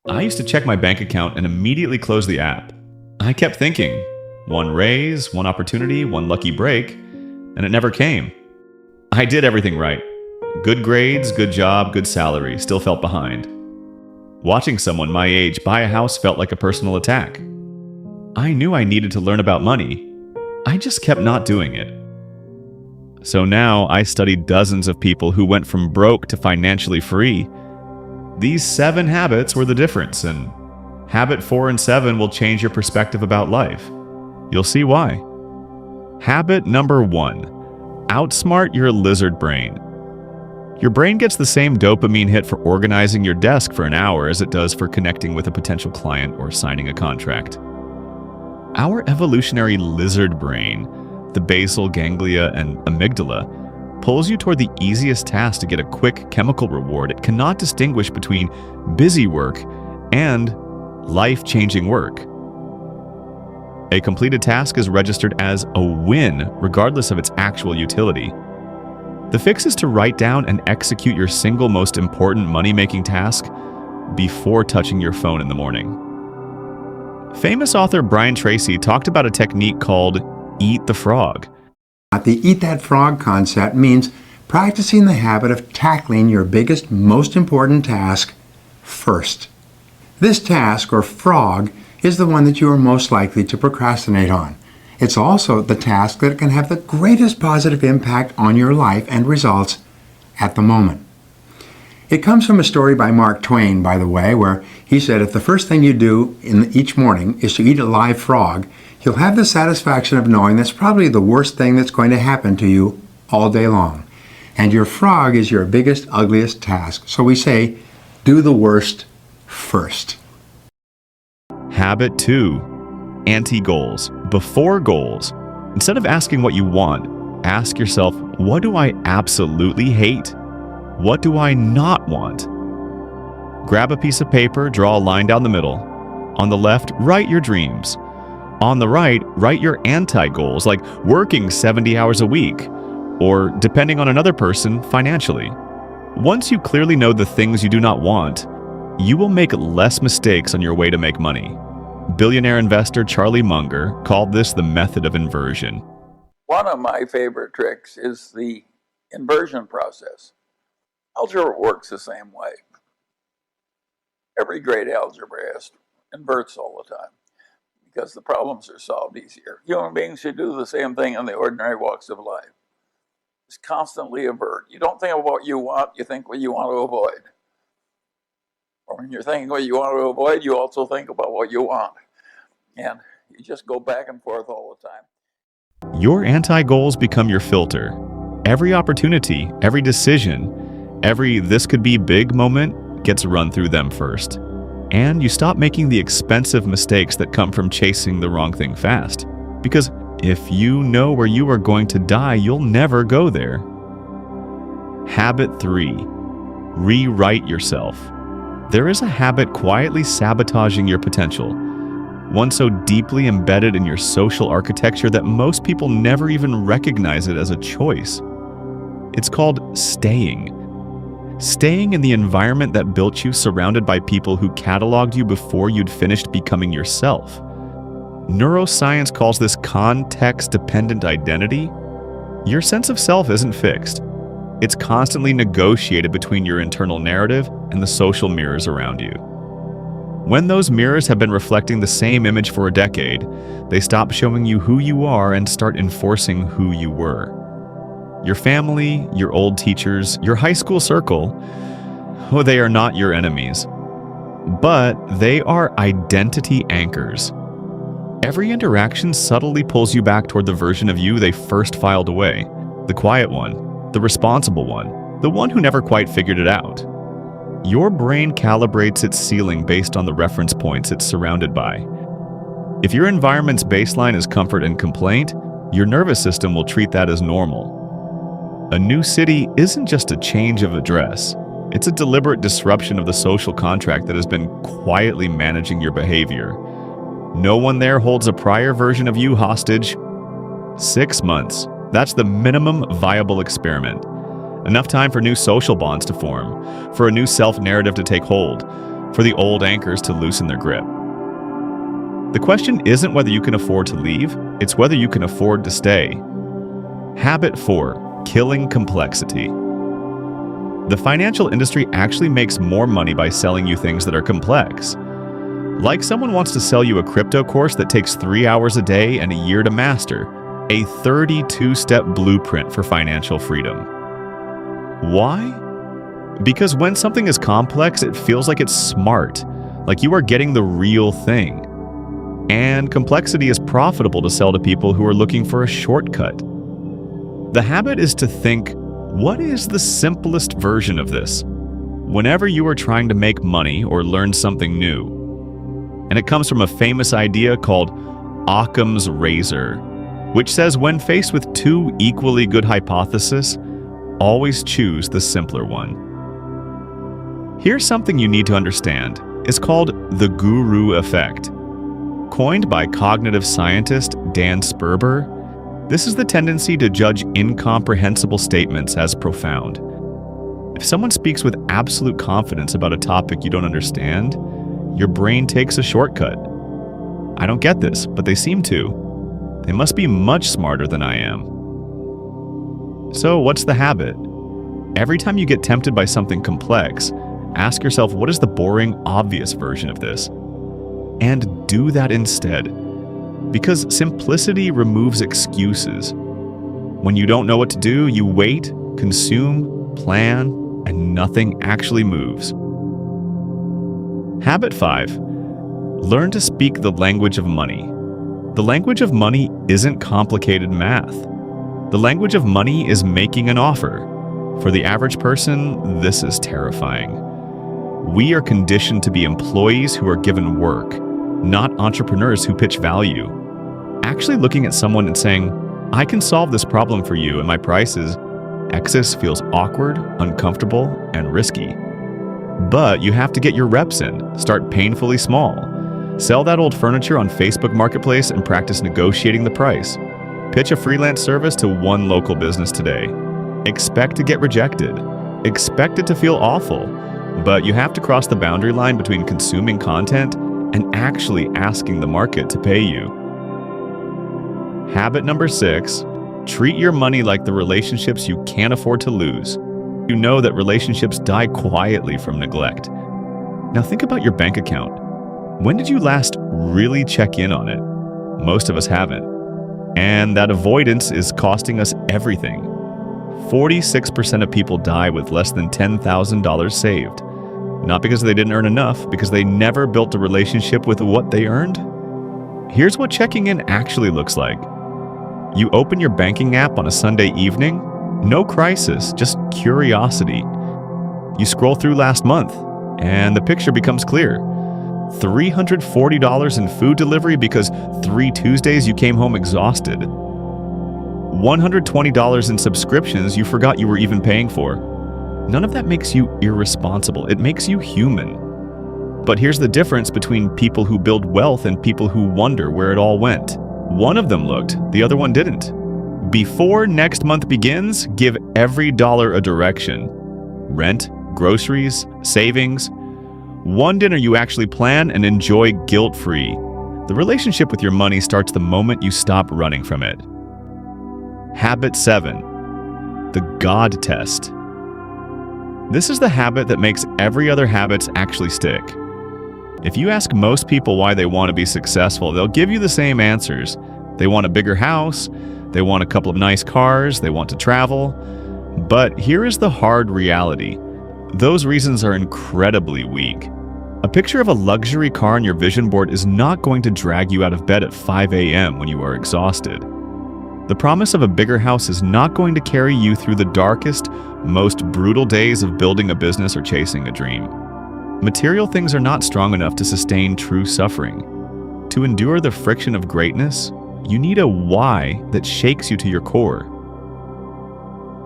I used to check my bank account and immediately close the app. I kept thinking, one raise, one opportunity, one lucky break, and it never came. I did everything right. Good grades, good job, good salary, still felt behind. Watching someone my age buy a house felt like a personal attack. I knew I needed to learn about money. I just kept not doing it. So now I studied dozens of people who went from broke to financially free. These 7 habits were the difference, and habit 4 and 7 will change your perspective about life. You'll see why. Habit number 1. Outsmart your lizard brain. Your brain gets the same dopamine hit for organizing your desk for an hour as it does for connecting with a potential client or signing a contract. Our evolutionary lizard brain, the basal ganglia and amygdala, pulls you toward the easiest task to get a quick chemical reward. It cannot distinguish between busy work and life-changing work. A completed task is registered as a win, regardless of its actual utility. The fix is to write down and execute your single most important money-making task before touching your phone in the morning. Famous author Brian Tracy talked about a technique called Eat the Frog. The eat that frog concept means practicing the habit of tackling your biggest, most important task first. This task, or frog, is the one that you are most likely to procrastinate on. It's also the task that can have the greatest positive impact on your life and results at the moment. It comes from a story by Mark Twain, by the way, where he said if the first thing you do each morning is to eat a live frog, you'll have the satisfaction of knowing that's probably the worst thing that's going to happen to you all day long. And your frog is your biggest, ugliest task. So we say, do the worst first. Habit 2. Anti-goals. Before goals. Instead of asking what you want, ask yourself, what do I absolutely hate? What do I not want? Grab a piece of paper, draw a line down the middle. On the left, write your dreams. On the right, write your anti-goals, like working 70 hours a week, or, depending on another person, financially. Once you clearly know the things you do not want, you will make less mistakes on your way to make money. Billionaire investor Charlie Munger called this the method of inversion. One of my favorite tricks is the inversion process. Algebra works the same way. Every great algebraist inverts all the time because the problems are solved easier. Human beings should do the same thing in the ordinary walks of life. Just constantly avert. You don't think of what you want, you think what you want to avoid. Or when you're thinking what you want to avoid, you also think about what you want. And you just go back and forth all the time. Your anti-goals become your filter. Every opportunity, every decision, every this could be big moment gets run through them first. And you stop making the expensive mistakes that come from chasing the wrong thing fast. Because if you know where you are going to die, you'll never go there. Habit 3. Rewrite yourself. There is a habit quietly sabotaging your potential, one so deeply embedded in your social architecture that most people never even recognize it as a choice. It's called staying. Staying in the environment that built you, surrounded by people who cataloged you before you'd finished becoming yourself. Neuroscience calls this context-dependent identity. Your sense of self isn't fixed. It's constantly negotiated between your internal narrative and the social mirrors around you. When those mirrors have been reflecting the same image for a decade, they stop showing you who you are and start enforcing who you were. Your family, your old teachers, your high school circle, they are not your enemies. But they are identity anchors. Every interaction subtly pulls you back toward the version of you they first filed away, the quiet one, the responsible one, the one who never quite figured it out. Your brain calibrates its ceiling based on the reference points it's surrounded by. If your environment's baseline is comfort and complaint, your nervous system will treat that as normal. A new city isn't just a change of address. It's a deliberate disruption of the social contract that has been quietly managing your behavior. No one there holds a prior version of you hostage. 6 months. That's the minimum viable experiment. Enough time for new social bonds to form, for a new self-narrative to take hold, for the old anchors to loosen their grip. The question isn't whether you can afford to leave, it's whether you can afford to stay. Habit 4, killing complexity. The financial industry actually makes more money by selling you things that are complex. Like someone wants to sell you a crypto course that takes 3 hours a day and a year to master, a 32-step blueprint for financial freedom. Why? Because when something is complex, it feels like it's smart, like you are getting the real thing. And complexity is profitable to sell to people who are looking for a shortcut. The habit is to think, what is the simplest version of this? Whenever you are trying to make money or learn something new. And it comes from a famous idea called Occam's razor, which says when faced with two equally good hypotheses, always choose the simpler one. Here's something you need to understand. It's called the guru effect. Coined by cognitive scientist Dan Sperber, this is the tendency to judge incomprehensible statements as profound. If someone speaks with absolute confidence about a topic you don't understand, your brain takes a shortcut. I don't get this, but they seem to. They must be much smarter than I am. So what's the habit? Every time you get tempted by something complex, ask yourself, what is the boring, obvious version of this? And do that instead. Because simplicity removes excuses. When you don't know what to do, you wait, consume, plan, and nothing actually moves. Habit 5. Learn to speak the language of money. The language of money isn't complicated math. The language of money is making an offer. For the average person, this is terrifying. We are conditioned to be employees who are given work, not entrepreneurs who pitch value. Actually looking at someone and saying, I can solve this problem for you and my price is X feels awkward, uncomfortable, and risky. But you have to get your reps in, start painfully small. Sell that old furniture on Facebook Marketplace and practice negotiating the price. Pitch a freelance service to one local business today. Expect to get rejected. Expect it to feel awful. But you have to cross the boundary line between consuming content and actually asking the market to pay you. Habit number 6, treat your money like the relationships you can't afford to lose. You know that relationships die quietly from neglect. Now think about your bank account. When did you last really check in on it? Most of us haven't. And that avoidance is costing us everything. 46% of people die with less than $10,000 saved. Not because they didn't earn enough, because they never built a relationship with what they earned. Here's what checking in actually looks like. You open your banking app on a Sunday evening, no crisis, just curiosity. You scroll through last month, and the picture becomes clear. $340 in food delivery because 3 Tuesdays you came home exhausted. $120 in subscriptions you forgot you were even paying for. None of that makes you irresponsible. It makes you human. But here's the difference between people who build wealth and people who wonder where it all went. One of them looked, the other one didn't. Before next month begins, give every dollar a direction. Rent, groceries, savings. One dinner you actually plan and enjoy guilt-free. The relationship with your money starts the moment you stop running from it. Habit 7. The God test. This is the habit that makes every other habit actually stick. If you ask most people why they want to be successful, they'll give you the same answers. They want a bigger house, they want a couple of nice cars, they want to travel. But here is the hard reality. Those reasons are incredibly weak. A picture of a luxury car on your vision board is not going to drag you out of bed at 5 a.m. when you are exhausted. The promise of a bigger house is not going to carry you through the darkest, most brutal days of building a business or chasing a dream. Material things are not strong enough to sustain true suffering. To endure the friction of greatness, you need a why that shakes you to your core.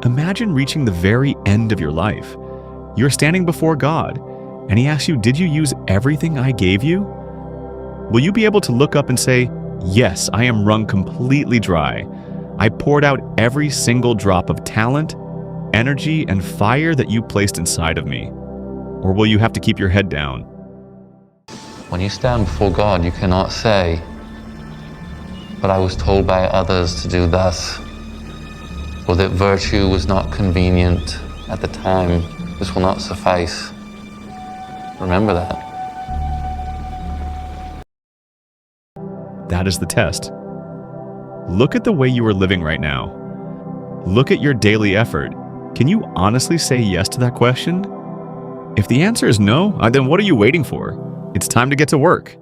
Imagine reaching the very end of your life. You're standing before God, and He asks you, did you use everything I gave you? Will you be able to look up and say, yes, I am wrung completely dry. I poured out every single drop of talent, energy, and fire that you placed inside of me? Or will you have to keep your head down, When you stand before God, you cannot say, "But I was told by others to do thus," or that virtue was not convenient at the time. This will not suffice. Remember that. That is the test. Look at the way you are living right now. Look at your daily effort. Can you honestly say yes to that question? If the answer is no, then what are you waiting for? It's time to get to work.